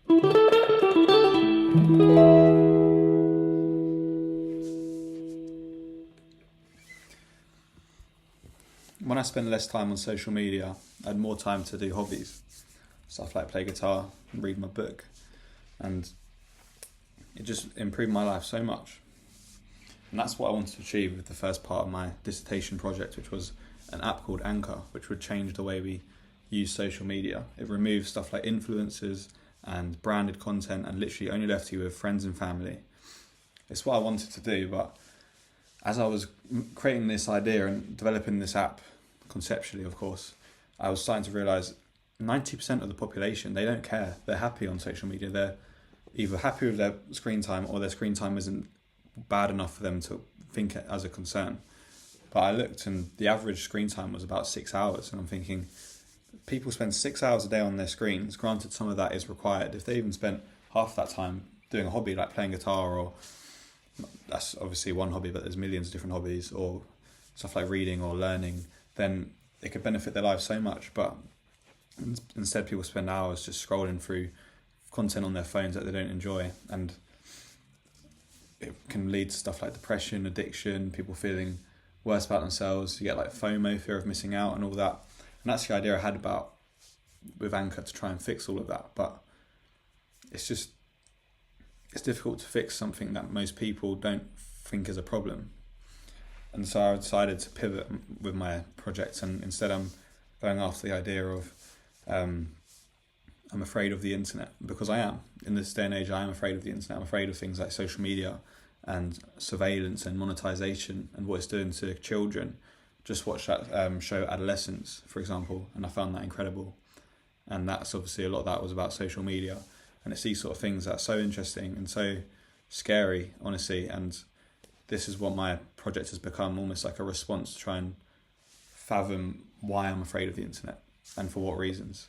When I spend less time on social media, I had more time to do hobbies, stuff like play guitar, read my book, and it just improved my life so much. And that's what I wanted to achieve with the first part of my dissertation project, which was an app called Anchor, which would change the way we use social media. It removes stuff like influencers and branded content and literally only left you with friends and family. It's what I wanted to do, but as I was creating this idea and developing this app, conceptually of course, I was starting to realise 90% of the population, they don't care. They're happy on social media. They're either happy with their screen time or their screen time isn't bad enough for them to think it as a concern. But I looked and the average screen time was about 6 hours, and I'm thinking, people spend 6 hours a day on their screens. Granted, some of that is required. If they even spent half that time doing a hobby like playing guitar, or that's obviously one hobby, but there's millions of different hobbies, or stuff like reading or learning, then it could benefit their lives so much. But instead, people spend hours just scrolling through content on their phones that they don't enjoy, and it can lead to stuff like depression, addiction, people feeling worse about themselves. You get like FOMO, fear of missing out, and all that. And that's the idea I had about with Anchor, to try and fix all of that. But it's difficult to fix something that most people don't think is a problem. And so I decided to pivot with my project, and instead I'm going after the idea of I'm afraid of the internet, because I am. In this day and age, I am afraid of the internet. I'm afraid of things like social media and surveillance and monetization and what it's doing to children. Just watched that show Adolescence, for example, and I found that incredible. And that's obviously, a lot of that was about social media. And it's these sort of things that are so interesting and so scary, honestly. And this is what my project has become, almost like a response to try and fathom why I'm afraid of the internet and for what reasons.